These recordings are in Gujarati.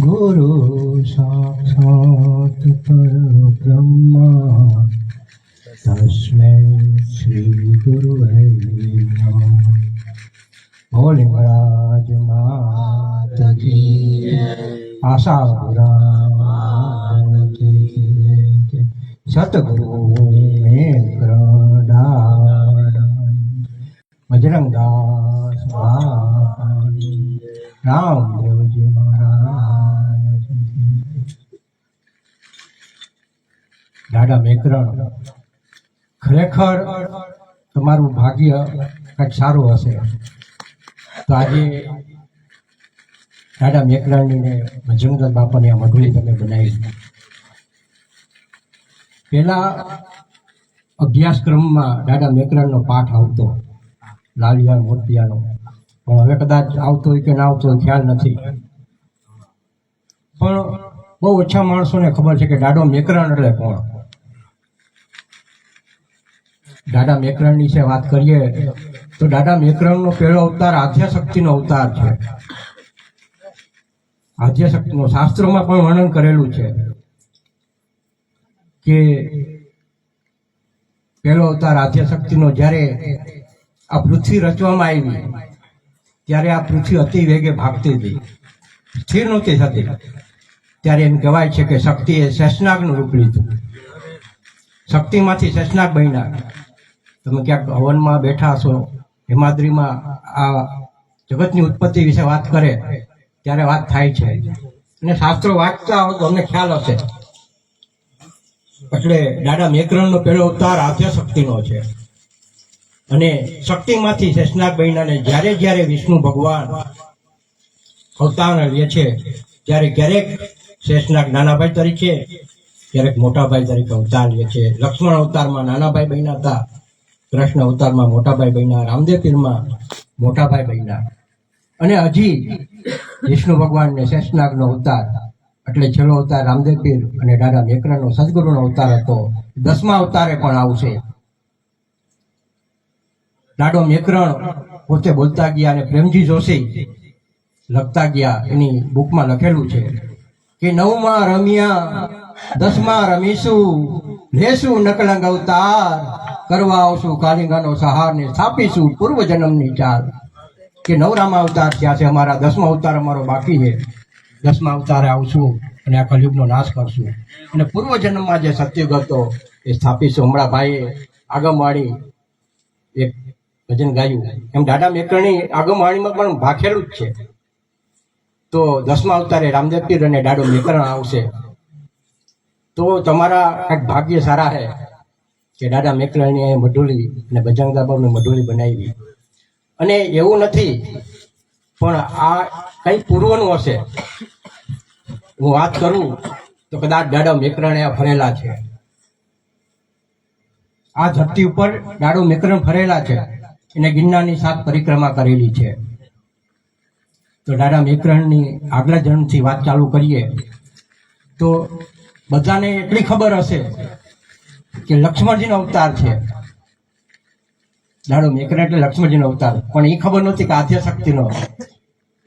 गुरु साक्षात् परब्रह्म तस्मै श्री गुरुवे नमः। भोले महाराज मात की आशा बुरा की सतगुरु में बजरंगदास रामदेवजी महाराज। दादा मेकरण खरेखर तमारू भाग्य કંઈક સારું હશે તો આજે દાદા મેકરણની ને ભજનદાસ બાપાની આ મઢુલી તમે બનાવી. પહેલા અભ્યાસક્રમમાં દાદા મેકરણનો પાઠ આવતો લાલિયા મોતિયાનો, પણ હવે કદાચ આવતો હોય કે ના આવતો હોય ખ્યાલ નથી. પણ બહુ ઓછા માણસોને ખબર છે કે દાદો મેકરણ એટલે કોણ. દાદા મેકરણની વિશે વાત કરીએ તો દાદા મેકરણનો પહેલો અવતાર આદ્યશક્તિનો અવતાર છે. આદ્યશક્તિનો શાસ્ત્રોમાં પણ વર્ણન કરેલું છે કે પહેલો અવતાર આદ્યશક્તિનો જ્યારે આ પૃથ્વી રચવામાં આવી ત્યારે આ પૃથ્વી અતિ વેગે ભાગતી હતી, સ્થિર નહોતી થતી. ત્યારે એમ કહેવાય છે કે શક્તિએ શેષનાગનું રૂપ લીધું. શક્તિમાંથી શેષનાગ બન્યા. તમે ક્યાંક હવનમાં બેઠા હશો, હિમાદ્રીમાં આ જગતની ઉત્પત્તિ વિશે વાત કરે ત્યારે વાત થાય છે, અને શાસ્ત્રો વાંચતા હોય તો અમને ખ્યાલ હશે. એટલે દાદા મેકરણનો પહેલો અવતાર આદ્યશક્તિનો છે, અને શક્તિમાંથી શેષનાગ બન્યાને જ્યારે જ્યારે વિષ્ણુ ભગવાન અવતાર લે છે ત્યારે ક્યારેક શેષનાગ નાનાભાઈ તરીકે, ક્યારેક મોટાભાઈ તરીકે અવતાર લે છે. લક્ષ્મણ અવતારમાં નાનાભાઈ બન્યા હતા, કૃષ્ણ અવતારમાં મોટાભાઈ બન્યા, રામદેવ પીરમાં મોટાભાઈ બન્યા, અને હજી વિષ્ણુ ભગવાનને શેષનાગનો અવતાર એટલે છેલ્લો અવતાર રામદેવ પીર અને દાદા મેકરણનો સદગુરુનો અવતાર હતો. 10મા અવતારે પણ આવશે. દાદો મેકરણ પોતે બોલતા ગયા અને પ્રેમજી જોશી લખતા ગયા. એની બુકમાં લખેલું છે કે 9માં રમ્યા 10માં રમીશું, લેશું નકલંગ અવતાર, કરવા આવશું કાલિંગાનો સહાર ને સ્થાપીશું પૂર્વ જન્મની ચાલ. કે 9મા અવતાર થયા છે અમારા, 10મા અવતાર અમારો બાકી છે. 10મા અવતારે આવશું અને આ કલયુગનો નાશ કરશું, અને પૂર્વ જન્મમાં જે સત્યુગ હતો એ સ્થાપીશું. હમણાં ભાઈએ આગમવાણી એક ભજન ગાયું, એમ દાદા મેકરણની આગમવાણીમાં પણ ભાખેલું જ છે. તો 10મા અવતારે રામદેવ પીર અને દાદો મેકરણ આવશે. તો તમારા કંઈક ભાગ્ય સારા છે કે દાદા મેકરણની મઢુલી અને બજરંગદાસ બાપાની મઢુલી બનાવી. અને એવું નથી, પણ આ કંઈ પૂર્વનું હશે. હું વાત કરું તો કદાચ દાદા મેકરણે ફરેલા છે. આ ધરતી ઉપર દાદો મેકરણ ફરેલા છે, એને ગિરનારની 7 પરિક્રમા કરેલી છે. તો દાદા મેકરણની આગલા જન્મથી વાત ચાલુ કરીએ તો બધાને એટલી ખબર હશે કે લક્ષ્મણજીનો અવતાર છે. દાદો મેકરણ એટલે લક્ષ્મણજીનો અવતાર, પણ એ ખબર નહોતી કે આદ્યશક્તિનો.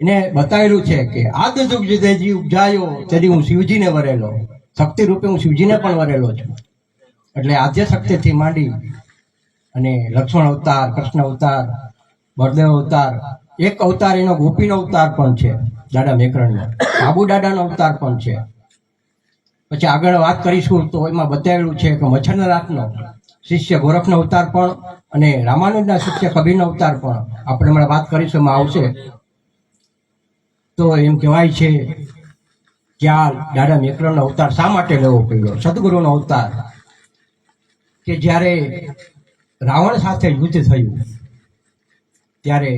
એને બતાવેલું છે કે આદ જુગ જુદેજી ઉપજાયો તેથી હું શિવજીને વરેલો, શક્તિ રૂપે હું શિવજીને પણ વરેલો છું. એટલે આદ્યશક્તિથી માંડી અને લક્ષ્મણ અવતાર, કૃષ્ણ અવતાર, બળદેવ અવતાર, એક અવતાર એનો ગોપીનો અવતાર પણ છે દાદા મેકરણનો, બાબુ દાદાનો અવતાર પણ છે. પછી આગળ વાત કરીશું તો એમાં બતાવેલું છે કે મચ્છરનાથનો શિષ્ય ગોરખનો અવતાર પણ અને રામાનુજના શિષ્ય કબીરનો અવતાર પણ આપણે હમણાં વાત કરીશું, એમાં આવશે. તો એમ કહેવાય છે કે આ દાદા મેકરણનો અવતાર શા માટે લેવો પડ્યો? સદગુરુનો અવતાર કે જ્યારે રાવણ સાથે યુદ્ધ થયું ત્યારે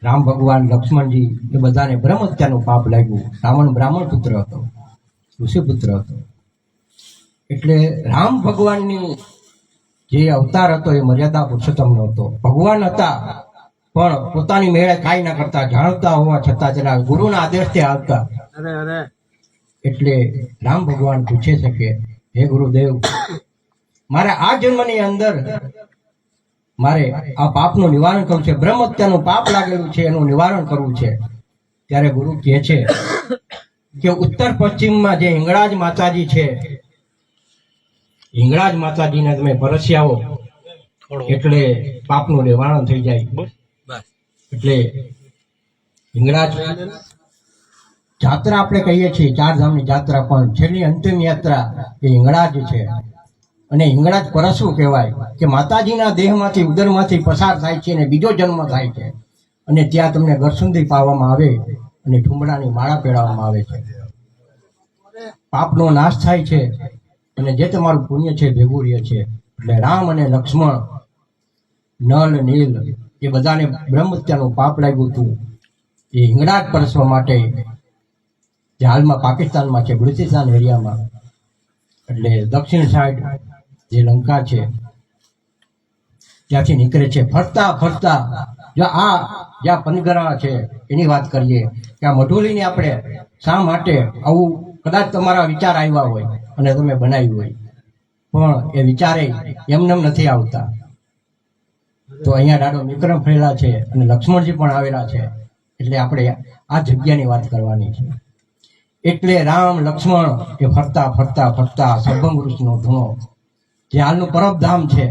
રામ ભગવાન, લક્ષ્મણજી એ બધાને બ્રહ્મ હત્યાનું પાપ લાગ્યું. રાવણ બ્રાહ્મણ પુત્ર હતો, ઋષિ પુત્ર હતો. એટલે રામ ભગવાનની જે અવતાર હતો એ મર્યાદા પુરુષોત્તમનો હતો. ભગવાન હતા પણ પોતાની મેળે કાંઈ ના કરતા, જાણતા હોવા છતાં જરા ગુરુના આદેશથી આવતા. એટલે રામ ભગવાન પૂછે છે કે હે ગુરુદેવ, મારે આ જન્મની અંદર મારે આ પાપનું નિવારણ કરવું છે, બ્રહ્મ હત્યાનું પાપ લાગેલું છે એનું નિવારણ કરવું છે. ત્યારે ગુરુ કહે છે કે ઉત્તર પશ્ચિમમાં જે હિંગળાજ માતાજી છે, હિંગળાજ માતાજીને તમે પરસી આવો એટલે પાપનું નિવારણ થઈ જાય. એટલે હિંગળાજ જાત્રા આપણે કહીએ છીએ, 4 ધામની જાત્રા, પણ છેલ્લી અંતિમ યાત્રા એ હિંગળાજ છે. અને હિંગળાજ પરસવું કહેવાય કે માતાજીના દેહમાંથી, ઉદરમાંથી પસાર થાય છે અને બીજો જન્મ થાય છે. અને ત્યાં તમને ગરસુંદી પાવામાં આવે અને ઠુમડાની માળા પહેરાવવામાં આવે છે. પાપનો નાશ થાય છે અને જે તમારું પુણ્ય છે ભેગું રહે છે. એટલે રામ અને લક્ષ્મણ, નલ, નીલ એ બધાને બ્રહ્મહત્યાનું પાપ લાગ્યું હતું. એ હિંગળાજ પરસવા માટે જે હાલમાં પાકિસ્તાનમાં છે, બલુચિસ્તાન એરિયામાં, એટલે દક્ષિણ સાઈડ જે લંકા છે ત્યાંથી નીકળે છે. ફરતા ફરતા જો આ જ્યાં પનગરા છે એની વાત કરીએ કે આ મઢુલીને આપણે શા માટે આવું, કદાચ તમારા વિચાર આવ્યા હોય અને તમે બનાવ્યું હોય, પણ એ વિચારે એમનેમ નથી આવતા. તો અહીંયા દાડો વિક્રમ ફરેલા છે અને લક્ષ્મણજી પણ આવેલા છે. એટલે આપણે આ જગ્યાની વાત કરવાની છે. એટલે રામ લક્ષ્મણ એ ફરતા ફરતા ફરતા સર્ભંગ ઋષિનો ધૂણો, જે હાલનું પરબધામ છે,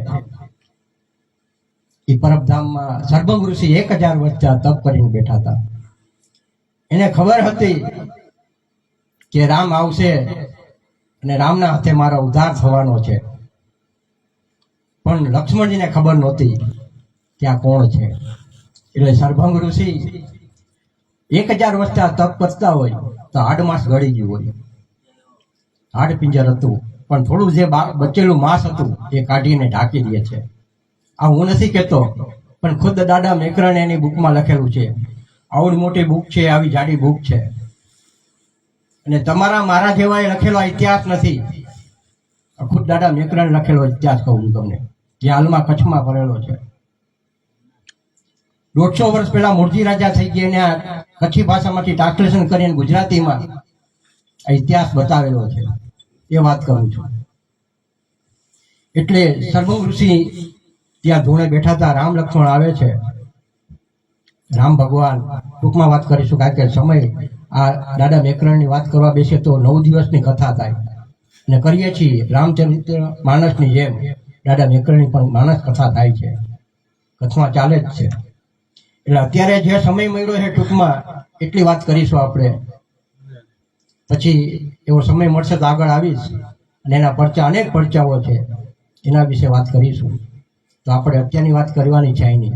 એ પરબધામમાં સર્ભંગ ઋષિ 1000 વર્ષ તપ કરીને બેઠા હતા. એને ખબર હતી કે રામ આવશે અને રામના હાથે મારો ઉદ્ધાર થવાનો છે, પણ લક્ષ્મણજીને ખબર નહોતી કે આ કોણ છે. એટલે સર્ભંગ ઋષિ 1000 વર્ષ તપ કરતા હોય તો હાડમાંસ ગળી ગયું હોય, હાડ પિંજર હતું, પણ થોડું જે બચેલું માંસ હતું એ કાઢીને ઢાંકી દે છે. આ હું નથી કહેતો, પણ ખુદ દાદા મેકરણે એની બુકમાં લખેલું છે. આવડી મોટી બુક છે, આવી જાડી બુક છે. અને તમારા મારા જેવા એ લખેલો ઇતિહાસ નથી. ખુદ દાદા મેકરણે લખેલો ઇતિહાસ કહું છું તમને, જે હાલમાં કચ્છમાં ભરેલો છે. 150 વર્ષ પહેલા મૂળજી રાજા થઈ ગયા, એને કચ્છી ભાષામાંથી ટ્રાન્સલેશન કરીને ગુજરાતીમાં આ ઇતિહાસ બતાવેલો છે. એ વાત કરું છું. એટલે સર્ભંગ ઋષિ ત્યાં ધૂણે બેઠા હતા. રામ લક્ષ્મણ આવે છે. રામ ભગવાન, ટૂંકમાં વાત કરીશું કારણ કે સમય, આ દાદા મેકરણની વાત કરવા બેસે તો 9 દિવસની કથા થાય અને કરીએ છીએ રામચરિત્ર માનસની જેમ દાદા મેકરણની પણ માનસ કથા થાય છે, કથમાં ચાલે જ છે. એટલે અત્યારે જે સમય મળ્યો છે ટૂંકમાં એટલી વાત કરીશું આપણે. પછી એવો સમય મળશે તો આગળ આવીશ અને એના પરચા, અનેક પરચાઓ છે, એના વિશે વાત કરીશું. તો આપણે અત્યારની વાત કરવાની છે નહીં.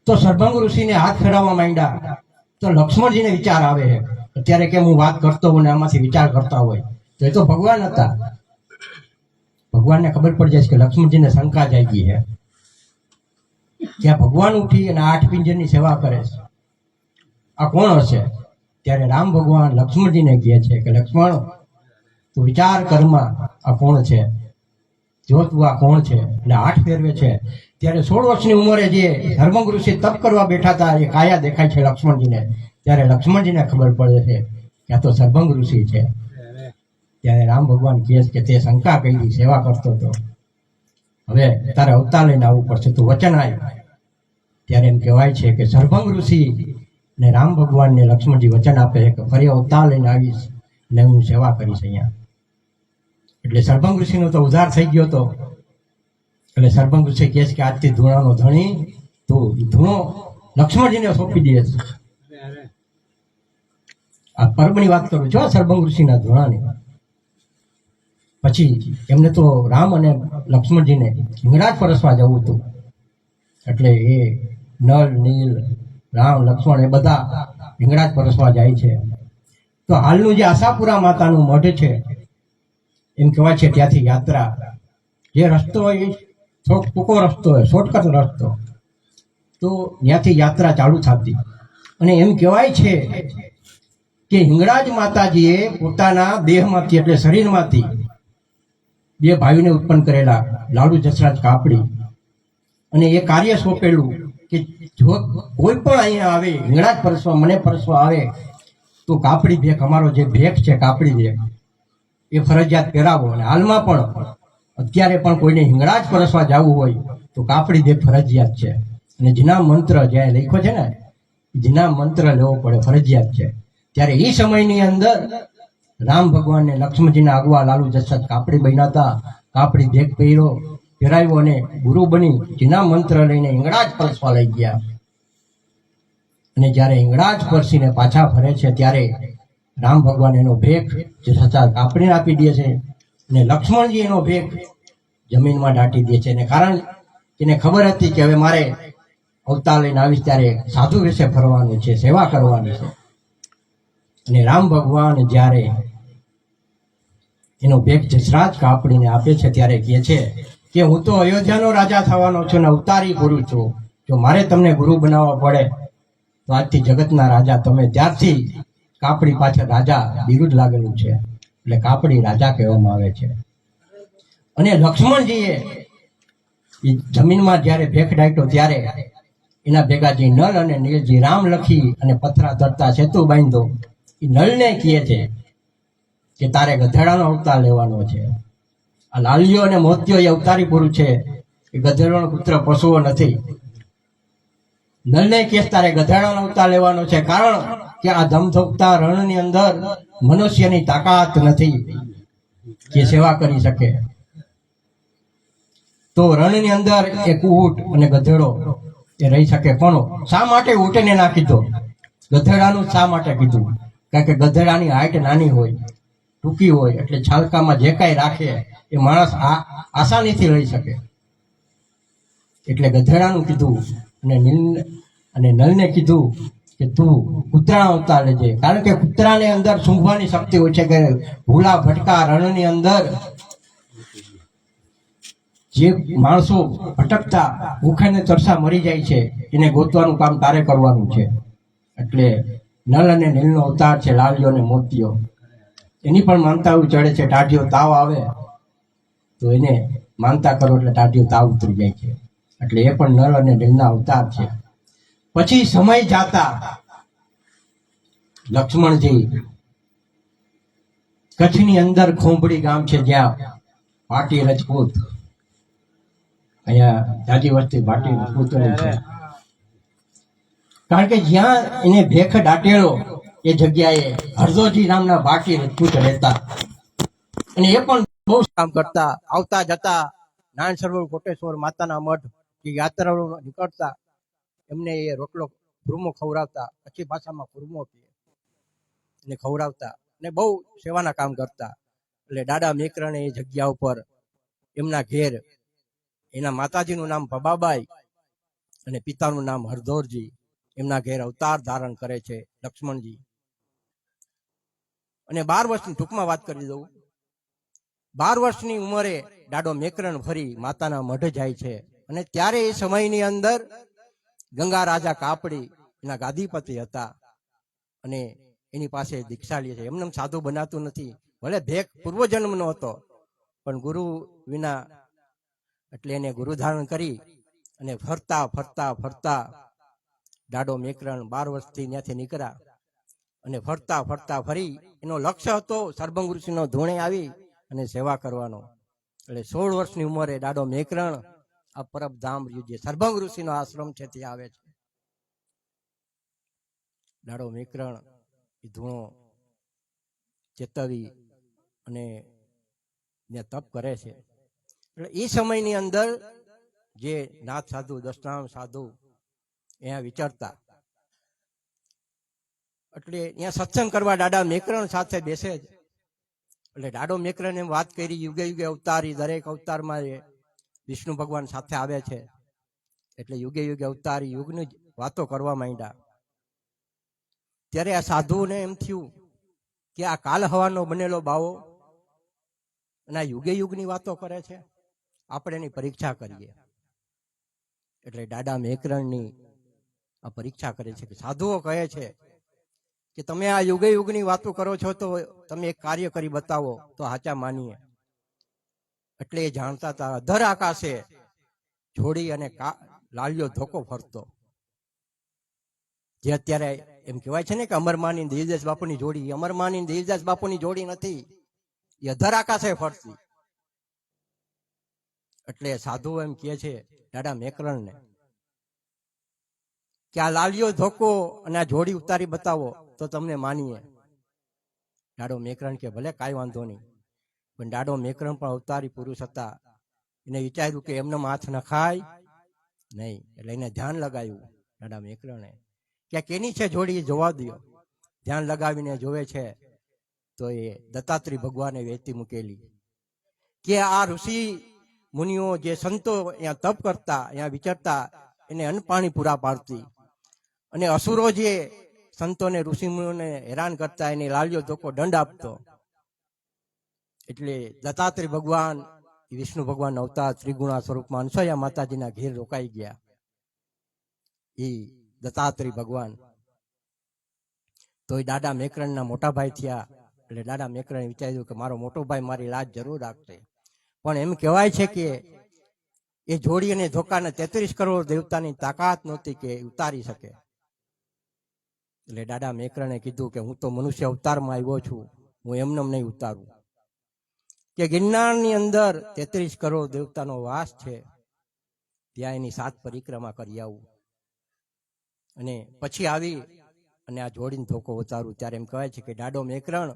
તો સર્ભંગ ઋષિને હાથ ફેરવવા માંડ્યા તો લક્ષ્મણજીને વિચાર આવે છે. અત્યારે કેમ હું વાત કરતો હોઉં ને આમાંથી વિચાર કરતા હોય, તો એ તો ભગવાન હતા. ભગવાનને ખબર પડી જાય કે લક્ષ્મણજીને શંકા જાગી છે. ત્યાં ભગવાન ઉઠી અને 8 પિંજરની સેવા કરે છે. આ કોણ હશે? ત્યારે રામ ભગવાન લક્ષ્મણજીને કહે છે કે લક્ષ્મણ, તું વિચાર કરમાં આ કોણ છે, જો તું આ કોણ છે. એટલે 8 ફેરવે છે. ત્યારે 16 વર્ષની ઉંમરે જે સર્ભંગ ઋષિ તપ કરવા બેઠા હતા એ કાયા દેખાય છે લક્ષ્મણજીને. ત્યારે લક્ષ્મણજીને ખબર પડે છે કે આ તો સર્ભંગ ઋષિ છે. ત્યારે રામ ભગવાન કહે છે કે તે શંકા કરી, સેવા કરતો હતો, હવે તારે અવતાર લઈને આવવું પડશે, તું વચન આવ. ત્યારે એમ કહેવાય છે કે સર્ભંગ ઋષિ ને રામ ભગવાનને લક્ષ્મણજી વચન આપે છે કે ફરી અવતાર લઈને આવીશ ને હું સેવા કરીશ અહીંયા. એટલે સર્ભંગ ઋષિનો તો ઉદ્ધાર થઈ ગયો હતો. એટલે સર્ભંગ ઋષિ કહે છે કે આજથી ધૂણાનો ધણી તું, ધૂણો લક્ષ્મણજીને સોંપી દે. આ પર્વની વાત કરું છું, સર્ભંગ ઋષિના ધૂણાની. પછી એમને તો રામ અને લક્ષ્મણજીને હિંગળાજ પરસવા જવું હતું. એટલે એ નળ, નીલ, રામ, લક્ષ્મણ એ બધા હિંગળાજ પરસવા જાય છે. તો હાલનું જે આશાપુરા માતાનું મઢ છે, એમ કહેવાય છે ત્યાંથી યાત્રા, જે રસ્તો હોય થોડોક ટૂંકો રસ્તો હોય, શોર્ટકટ રસ્તો, તો ત્યાંથી યાત્રા ચાલુ થતી. અને એમ કહેવાય છે કે હિંગળાજ માતાજીએ પોતાના દેહમાંથી, એટલે શરીરમાંથી 2 ભાઈઓને ઉત્પન્ન કરેલા, લાલુ જસરાજ કાપડી. અને એ કાર્ય સોંપેલું કે જો કોઈ પણ અહીંયા આવે, હિંગળાજ પરસવા, મને પરસવા આવે તો કાપડી ભેખ, અમારો જે ભેખ છે કાપડી ભેખ, એ ફરજિયાત પહેરાવો. અને હાલમાં પણ અત્યારે પણ કોઈને હિંગળાજ પરસવા જવું હોય તો કાપડી ભેખ ફરજિયાત છે. અને જીના મંત્ર જ્યાં લખ્યો છે ને જેના મંત્ર લેવો પડે, ફરજિયાત છે. ત્યારે એ સમયની અંદર રામ ભગવાનને લક્ષ્મણજીના આગવા લાલુ જસત કાપડી બન્યા હતા. કાપડી ભેગ પહેરાવ્યો અને ગુરુ બની જેના મંત્ર લઈને હિંગળાજ પરસવા લઈ ગયા. અને જ્યારે હિંગળાજ પરસીને પાછા ફરે છે ત્યારે રામ ભગવાન એનો ભેખ જે સચા કાપડીને આપી દે છે અને લક્ષ્મણજી એનો ભેખ જમીનમાં દાટી દે છે. અને કારણ એને ખબર હતી કે હવે મારે અવતાર લઈને આવીશ ત્યારે સાધુ વિશે ફરવાનું છે, સેવા કરવાની છે. અને રામ ભગવાન જ્યારે એનો ભેખ જસરાજ કાપડીને આપે છે ત્યારે કહે છે કે હું તો અયોધ્યાનો રાજા થવાનો છું ને અવતારી ગુરુ છું. જો મારે તમને ગુરુ બનાવવા પડે તો આજથી જગતના રાજા તમે. ત્યારથી કાપડી પાછળ રાજા બિરુદ લાગેલું છે, એટલે કાપડી રાજા કહેવામાં આવે છે. અને લક્ષ્મણજીએ જમીનમાં જ્યારે ભેખ ડાટ્યો ત્યારે એના ભેગા જે નળ અને નીલજી રામ લખી અને પથરા તરતા સેતુ બાંધો. એ નળને કહે છે કે તારે ગધેડાનો અવતાર લેવાનો છે. આ લાલિયો અને મોતિયો એ અવતારી પુરુષ છે, એ ગધેડાનો પુત્ર પશુઓ નથી. નળને કહે તારે ગધેડાનો અવતાર લેવાનો છે, કારણ કે આ ધમધમતા રણની અંદર મનુષ્યની તાકાત નથી કે સેવા કરી શકે. તો રણની અંદર એક ઊંટ અને ગધેડો એ રહી શકે. પણ શા માટે ઊંટને ના કીધો, ગધેડાનું શા માટે કીધું? કારણ કે ગધેડાની હાઈટ નાની હોય, ટૂંકી હોય, એટલે છાલકામાં જે કાંઈ રાખે એ માણસ આસાનીથી લઈ શકે. એટલે ગધેડાનું કીધું અને નળને કીધું કે તું કૂતરાનો અવતાર લેજે. કારણ કે કૂતરાની અંદર સૂંઘવાની શક્તિ હોય છે, કે ભૂલા ભટકા રણની અંદર જે માણસો ભટકતા ભૂખે ને તરસા મરી જાય છે એને ગોતવાનું કામ તારે કરવાનું છે. એટલે નળ અને નીલનો અવતાર છે લાલિયો અને મોતિયો. એની પણ માનતા એવું ચડે છે, ટાઢિયો તાવ આવે તો એને માનતા કરો એટલે ટાઢિયો તાવ ઉતરી જાય છે. એટલે એ પણ નળ અને નીલના અવતાર છે. પછી સમય જાતા લક્ષ્મણજી કચ્છની અંદર ખોંભડી ગામ છે, જ્યાં પાટી રજપૂત, અહીંયા જાજી વસ્તી પાટી રજપૂતોની છે. કારણ કે જ્યાં એને ભેખ દાટેલો એ જગ્યાએ હરદોજી નામના પાટી રજપૂત રહેતા. અને એ પણ બહુ કામ કરતા. આવતા જતા નારાયણ સરોવર, કોટેશ્વર માતાના મઠ જે યાત્રાળુ નીકળતા એમને એ રોટલો ખુરમો ખવડાવતા, કચ્છી ભાષામાં ખુરમો કહે, એને ખવડાવતા અને બહુ સેવાના કામ કરતા. એટલે દાદા મેકરણે એ જગ્યા ઉપર એમના ઘેર, એના માતાજીનું નામ ભબાબાઈ અને પિતાનું નામ હરદોરજી, એમના ઘેર અવતાર ધારણ કરે છે લક્ષ્મણજી. અને 12 વર્ષની, ટૂંકમાં વાત કરી દઉં, 12 વર્ષની ઉંમરે દાદો મેકરણ ફરી માતાના મઢ જાય છે. અને ત્યારે એ સમયની અંદર ગંગા રાજા કાપડી એના ગાદીપતિ હતા અને એની પાસે દીક્ષા લે છે. એમને સાધુ બનાતું નથી, ભલે ભેખ પૂર્વજન્મનો હતો, પણ ગુરુ વિના, એટલે એને ગુરુ ધારણ કરી અને ફરતા ફરતા ફરતા દાડો મેકરણ 12 વર્ષથી ત્યાંથી નીકળ્યા અને ફરતા ફરતા ફરી એનો લક્ષ્ય હતો સરભંગ ઋષિનો ધૂણે આવી અને સેવા કરવાનો. એટલે 16 વર્ષની ઉંમરે દાડો મેકરણ આ પરબધામ જે સરભંગ ઋષિનો આશ્રમ છે ત્યાં આવે છે. દાડો મેકરણ એ ધૂણો ચેતવી અને તપ કરે છે. એટલે એ સમયની અંદર જે નાથ સાધુ, દશનામ સાધુ અહીંયા વિચારતા, એટલે અહીંયા સત્સંગ કરવા દાદા મેકરણ સાથે બેસે છે. એટલે દાડો મેકરણ એમ વાત કરી, યુગે યુગે અવતારી, દરેક અવતારમાં વિષ્ણુ ભગવાન સાથે આવે છે. એટલે યુગે યુગે અવતારી યુગની વાતો કરવા માંડ્યા. ત્યારે આ સાધુને એમ થયું કે આ કાલ હવાનો બનેલો બાવો અને આ યુગે યુગની વાતો કરે છે, આપણે એની પરીક્ષા કરીએ. એટલે દાદા મેકરણની આ પરીક્ષા કરે છે. કે સાધુઓ કહે છે કે તમે આ યુગે યુગની વાતો કરો છો તો તમે એક કાર્ય કરી બતાવો તો સાચા માનીએ. એટલે એ જાણતા હતા અધર આકાશે જોડી અને લાલિયો ધોકો ફરતો, જે અત્યારે એમ કહેવાય છે ને કે અમરમાની દેવદાસ બાપુની જોડી, અમરમાની દેવદાસ બાપુની જોડી નથી, એ અધર આકાશે ફરતી. એટલે સાધુ એમ કહે છે દાદા મેકરણને કે આ લાલિયો ધોકો અને આ જોડી ઉતારી બતાવો તો તમને માનીએ. દાડો મેકરણ કે ભલે કાંઈ વાંધો નહીં, પણ દાડો મેકરણ પણ અવતારી પુરુષ હતા. એને વિચાર્યું કે એમને હાથ નખાય નહીં, એટલે એને ધ્યાન લગાવ્યું દાડા મેકરણે કે કેની છે જોડી, જોવા દો. ધ્યાન લગાવીને જોવે છે તો એ દત્તાત્રેય ભગવાને વેચતી મૂકેલી કે આ ઋષિ મુનિઓ જે સંતો અહીંયા તપ કરતા, અહીંયા વિચરતા, એને અન્ન પાણી પૂરા પાડતી, અને અસુરો જે સંતોને ઋષિ મુનિઓને હેરાન કરતા એને લાલિયો ધોકો દંડ આપતો. એટલે દત્તાત્રેય ભગવાન વિષ્ણુ ભગવાન અવતાર ત્રિગુણા સ્વરૂપમાં અનસૂયા માતાજીના ઘેર રોકાઈ ગયા. એ દત્તાત્રેય ભગવાન તો એ દાદા મેકરણના મોટા ભાઈ થયા. એટલે દાદા મેકરણે વિચાર્યું કે મારો મોટો ભાઈ મારી લાજ જરૂર રાખશે. પણ એમ કહેવાય છે કે એ જોડી અને ધોકાને 33 કરોડ દેવતાની તાકાત નહોતી કે ઉતારી શકે. એટલે દાદા મેકરણે કીધું કે હું તો મનુષ્ય અવતારમાં આવ્યો છું, હું એમને નહીં ઉતારું. કે ગિરનારની અંદર 33 કરોડ દેવતાનો વાસ છે, ત્યાં એની 7 પરિક્રમા કરી આવું અને પછી આવી અને આ જોડીને ધોકો ઉતારું. ત્યારે એમ કહેવાય છે કે દાડો મેકરણ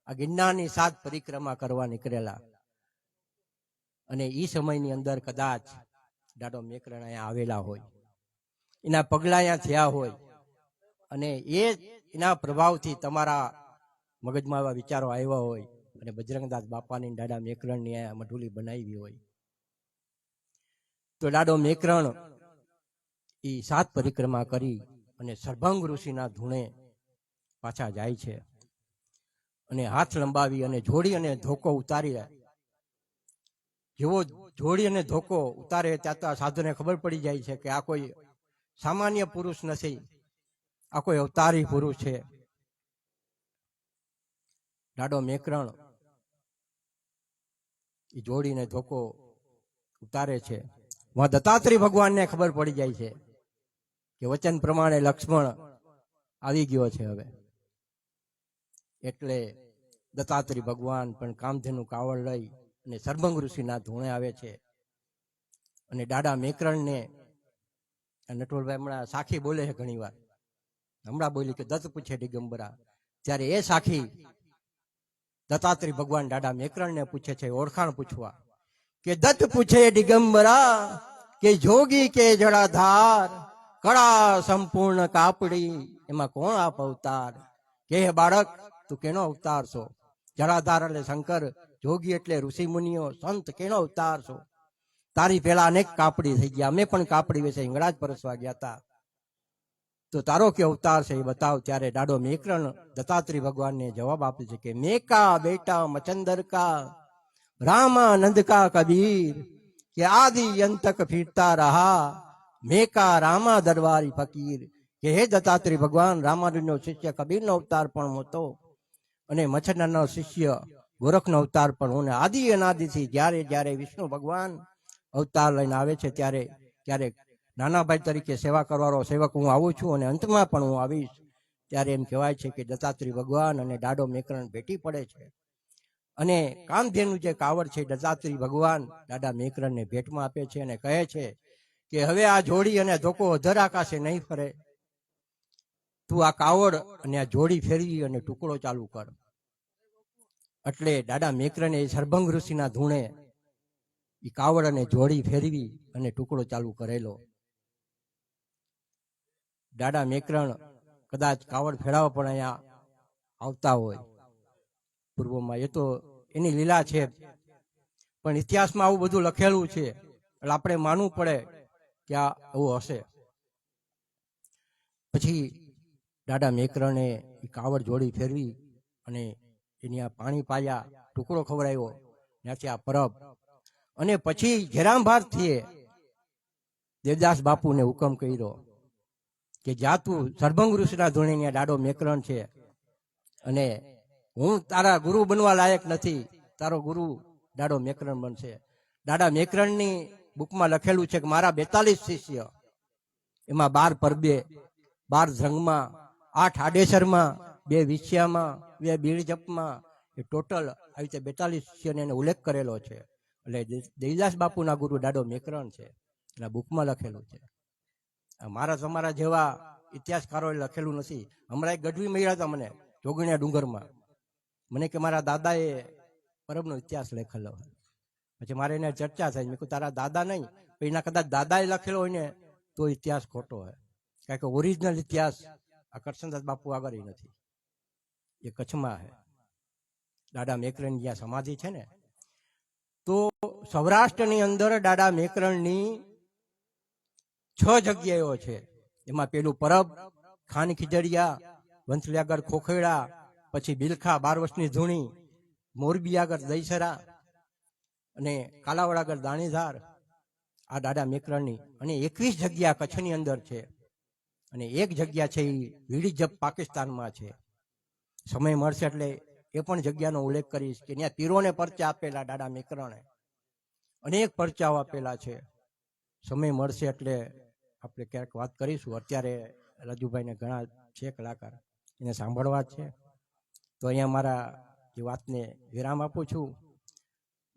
આ ગિરનારની 7 પરિક્રમા કરવા નીકળેલા, અને એ સમયની અંદર કદાચ દાડો મેકરણ અહીંયા આવેલા હોય, એના પગલા અહીંયા થયા હોય, અને એ એના પ્રભાવથી તમારા મગજમાં એવા વિચારો આવ્યા હોય, અને બજરંગદાસ બાપાની દાડા મેકરણની અહીંયા મઢુલી બનાવી હોય. તો દાડો મેકરણ એ 7 પરિક્રમા કરી અને સર્ભંગ ઋષિના ધૂણે પાછા જાય છે, અને હાથ લંબાવી અને જોડી અને ધોકો ઉતારી. જેવો જોડી અને ધોકો ઉતારે ત્યાં તો આ સાધુને ખબર પડી જાય છે કે આ કોઈ સામાન્ય પુરુષ નથી, આ કોઈ અવતારી પુરુષ છે. દાડો મેકરણ એ જોડીને ધોકો ઉતારે છે. વહાં દત્તાત્રેય ભગવાનને ખબર પડી જાય છે કે વચન પ્રમાણે લક્ષ્મણ આવી ગયો છે હવે. એટલે દત્તાત્રેય ભગવાન પણ કામધેનુ કાવડ લઈ અને સર્ભંગ ઋષિના ધૂણે આવે છે. અને દાડા મેકરણને નટવરભાઈ હમણાં સાખી બોલે છે ઘણી વાર, હમણાં બોલી કે દત્ત પૂછે દિગંબરા, ત્યારે એ સાખી દત્તાત્રેય ભગવાન દાડા મેકરણને પૂછે છે ઓળખાણ પૂછવા કે દત્ત પૂછે દિગંબરા કે જોગી કે જળાધાર, કળા સંપૂર્ણ કાપડી, એમાં કોણ આપ અવતાર? કે હે બાળક તું કેનો અવતાર છો? જળાધાર એટલે શંકર, જોગી એટલે ઋષિ મુનિઓ, સંત કેનો અવતાર છો? તારી પેલા અનેક કાપડી થઈ ગયા, અમે પણ કાપડી વિશે હિંગળાજ પરસવા ગયા હતા, તો તારો કે અવતાર છે એ બતાવ. ત્યારે દાડો મેકરણ દત્તાત્રેય ભગવાનને જવાબ આપે છે કે મેકા બેટા મચંદર કા, રામાનંદ કા કબીર, કે આદિ અંતક ફિરતા રહા, મેકા રામા દરબારી ફકીર. કે હે દત્તાત્રેય ભગવાન, રામાનુજનો શિષ્ય કબીરનો અવતાર પણ હતો, અને મચ્છરનો શિષ્ય ગોરખનો અવતાર પણ હું. આદિ અનાદિથી જ્યારે જ્યારે વિષ્ણુ ભગવાન અવતાર લઈને આવે છે ત્યારે ક્યારેક નાના ભાઈ તરીકે સેવા કરવાનો સેવક હું આવું છું, અને અંતમાં પણ હું આવીશ. ત્યારે એમ કહેવાય છે કે દત્તાત્રેય ભગવાન અને દાડો મેકરણ ભેટી પડે છે, અને કામધેનું જે કાવડ છે દત્તાત્રેય ભગવાન દાદા મેકરણને ભેટમાં આપે છે, અને કહે છે કે હવે આ જોડી અને ધોકો અધર આકાશે નહીં ફરે, તું આ કાવડ અને આ જોડી ફેરવી અને ટુકડો ચાલુ કર. એટલે દાદા મેકરણે એ સર્ભંગ ઋષિના ધૂણે એ કાવડ અને જોડી ફેરવી અને ટુકડો ચાલુ કરેલો. દાદા મેકરણ કદાચ કાવડ ફેરવવા પણ અહીંયા આવતા હોય પૂર્વમાં, એ તો એની લીલા છે, પણ ઇતિહાસમાં આવું બધું લખેલું છે એટલે આપણે માનવું પડે કે આ એવું હશે. પછી દાદા મેકરણે એ કાવડ જોડી ફેરવી અને એની આ પાણી પાયા, ટુકડો ખવડાવ્યો, ત્યાંથી આ પરબ. અને પછી ઘેરામભારથી દેવદાસ બાપુને હુકમ કર્યો કે જા તું સર્ભંગ ઋષિના ધૂણે દાડો મેકરણ છે, અને હું તારા ગુરુ બનવા લાયક નથી, તારો ગુરુ દાડો મેકરણ બનશે. દાદા મેકરણની બુકમાં લખેલું છે કે મારા 42 શિષ્ય, એમાં 12 પરબે, 12 જંગમાં, 8 આડેસરમાં, 2 વિછિયામાં, 2 બીડ જપમાં, એ ટોટલ આવી રીતે 42 શિષ્યને એને ઉલ્લેખ કરેલો છે. એટલે દેવદાસ બાપુના ગુરુ દાડો મેકરણ છે, એના બુકમાં લખેલું છે. મારા તમારા જેવા ઇતિહાસકારોએ લખેલું નથી. હમણાં એક ગઢવી મળ્યા હતા મને જોગણીયા ડુંગરમાં, મને કે મારા દાદાએ પરબનો ઇતિહાસ લખેલો. પછી મારે એને ચર્ચા થઈ, મેં કહ્યું તારા દાદા નહીં, પણ એના કદાચ દાદાએ લખેલો હોય ને તો ઇતિહાસ ખોટો હોય, કારણ કે ઓરિજિનલ ઇતિહાસ આ કરશનદાસ બાપુ આગળ નથી, એ કચ્છમાં છે, દાદા મેકરણની જ્યાં સમાધિ છે ને. તો સૌરાષ્ટ્રની અંદર દાદા મેકરણની 6 જગ્યાઓ છે. એમાં પેલું પરબ, ખાન ખીજડીયા, વંથલી આગળ ખોખેડા, પછી બિલખા 12 વર્ષની ધૂણી, મોરબી આગળ દહીસરા અને કાલાવડ આગળ દાણીધાર, આ દાદા મેકરણની. અને 21 જગ્યા કચ્છની અંદર છે, અને એક જગ્યા છે એ વીડીજપ પાકિસ્તાનમાં છે. સમય મળશે એટલે એ પણ જગ્યાનો ઉલ્લેખ કરીશ કે ત્યાં પીરોને પરચા આપેલા દાદા મેકરણે, અનેક પરચાઓ આપેલા છે. સમય મળશે એટલે આપણે ક્યાંક વાત કરીશું. અત્યારે રાજુભાઈને ઘણા છે કલાકાર, એને સાંભળવા જ છે. તો અહીંયા મારા એ વાતને વિરામ આપું છું.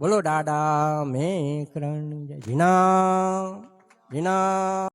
બોલો દાદા મેકરણ જય. જીના જીના.